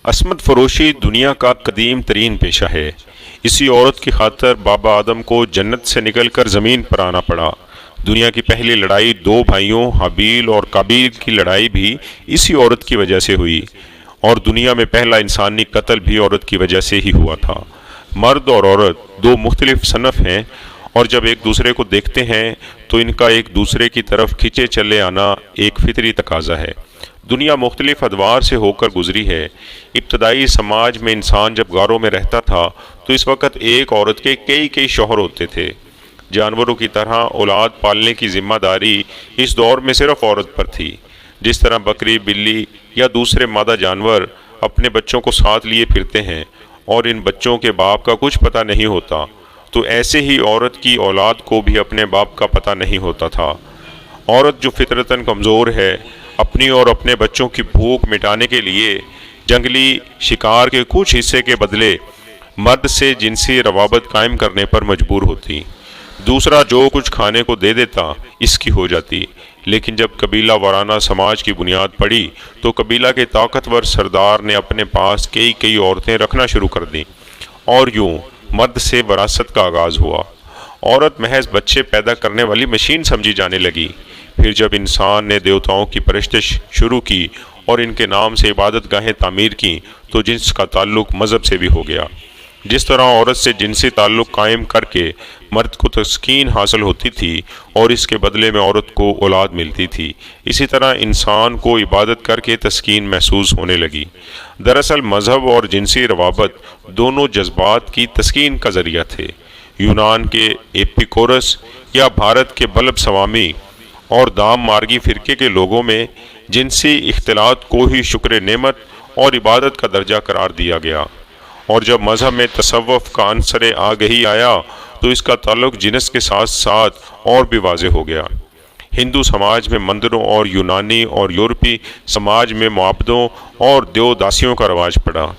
عصمت فروشی دنیا کا قدیم ترین پیشہ ہے۔ اسی عورت کی خاطر بابا آدم کو جنت سے نکل کر زمین پر آنا پڑا۔ دنیا کی پہلی لڑائی دو بھائیوں حابیل اور قابیل کی لڑائی بھی اسی عورت کی وجہ سے ہوئی، اور دنیا میں پہلا انسانی قتل بھی عورت کی وجہ سے ہی ہوا تھا۔ مرد اور عورت دو مختلف صنف ہیں، اور جب ایک دوسرے کو دیکھتے ہیں تو ان کا ایک دوسرے کی طرف کھینچے چلے آنا ایک فطری تقاضا ہے۔ دنیا مختلف ادوار سے ہو کر گزری ہے۔ ابتدائی سماج میں انسان جب غاروں میں رہتا تھا تو اس وقت ایک عورت کے کئی شوہر ہوتے تھے۔ جانوروں کی طرح اولاد پالنے کی ذمہ داری اس دور میں صرف عورت پر تھی۔ جس طرح بکری، بلی یا دوسرے مادہ جانور اپنے بچوں کو ساتھ لیے پھرتے ہیں اور ان بچوں کے باپ کا کچھ پتہ نہیں ہوتا، تو ایسے ہی عورت کی اولاد کو بھی اپنے باپ کا پتہ نہیں ہوتا تھا۔ عورت جو فطرتاً کمزور ہے، اپنی اور اپنے بچوں کی بھوک مٹانے کے لیے جنگلی شکار کے کچھ حصے کے بدلے مرد سے جنسی روابط قائم کرنے پر مجبور ہوتی۔ دوسرا جو کچھ کھانے کو دے دیتا اس کی ہو جاتی۔ لیکن جب قبیلہ وارانہ سماج کی بنیاد پڑی تو قبیلہ کے طاقتور سردار نے اپنے پاس کئی عورتیں رکھنا شروع کر دیں، اور یوں مرد سے وراثت کا آغاز ہوا۔ عورت محض بچے پیدا کرنے والی مشین سمجھی جانے لگی۔ پھر جب انسان نے دیوتاؤں کی پرستش شروع کی اور ان کے نام سے عبادت گاہیں تعمیر کی تو جنس کا تعلق مذہب سے بھی ہو گیا۔ جس طرح عورت سے جنسی تعلق قائم کر کے مرد کو تسکین حاصل ہوتی تھی اور اس کے بدلے میں عورت کو اولاد ملتی تھی، اسی طرح انسان کو عبادت کر کے تسکین محسوس ہونے لگی۔ دراصل مذہب اور جنسی روابط دونوں جذبات کی تسکین کا ذریعہ تھے۔ یونان کے ایپیکورس یا بھارت کے بلب سوامی اور دام مارگی فرقے کے لوگوں میں جنسی اختلاط کو ہی شکر نعمت اور عبادت کا درجہ قرار دیا گیا، اور جب مذہب میں تصوف کا عنصر آگہی آیا تو اس کا تعلق جنس کے ساتھ ساتھ اور بھی واضح ہو گیا۔ ہندو سماج میں مندروں اور یونانی اور یورپی سماج میں معبدوں اور دیوداسیوں کا رواج پڑا۔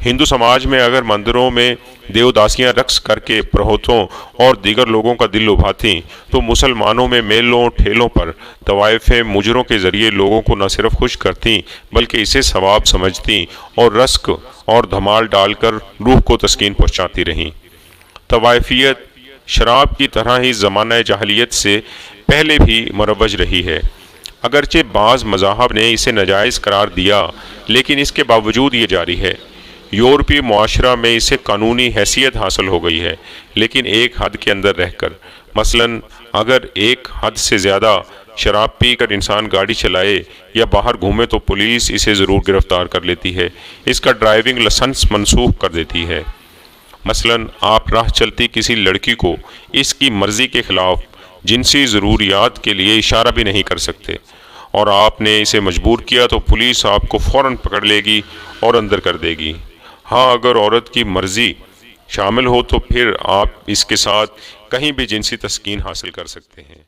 ہندو سماج میں اگر مندروں میں دیوداسیاں رقص کر کے پروہتوں اور دیگر لوگوں کا دل لبھاتیں، تو مسلمانوں میں میلوں ٹھیلوں پر طوائفیں مجروں کے ذریعے لوگوں کو نہ صرف خوش کرتیں بلکہ اسے ثواب سمجھتیں اور رزق اور دھمال ڈال کر روح کو تسکین پہنچاتی رہیں۔ طوائفیت شراب کی طرح ہی زمانہ جاہلیت سے پہلے بھی مروج رہی ہے۔ اگرچہ بعض مذاہب نے اسے ناجائز قرار دیا، لیکن اس کے باوجود یہ جاری ہے۔ یورپی معاشرہ میں اسے قانونی حیثیت حاصل ہو گئی ہے، لیکن ایک حد کے اندر رہ کر۔ مثلاً اگر ایک حد سے زیادہ شراب پی کر انسان گاڑی چلائے یا باہر گھومے تو پولیس اسے ضرور گرفتار کر لیتی ہے، اس کا ڈرائیونگ لائسنس منسوخ کر دیتی ہے۔ مثلاً آپ راہ چلتی کسی لڑکی کو اس کی مرضی کے خلاف جنسی ضروریات کے لیے اشارہ بھی نہیں کر سکتے، اور آپ نے اسے مجبور کیا تو پولیس آپ کو فوراً پکڑ لے گی اور اندر کر دے گی۔ ہاں، اگر عورت کی مرضی شامل ہو تو پھر آپ اس کے ساتھ کہیں بھی جنسی تسکین حاصل کر سکتے ہیں۔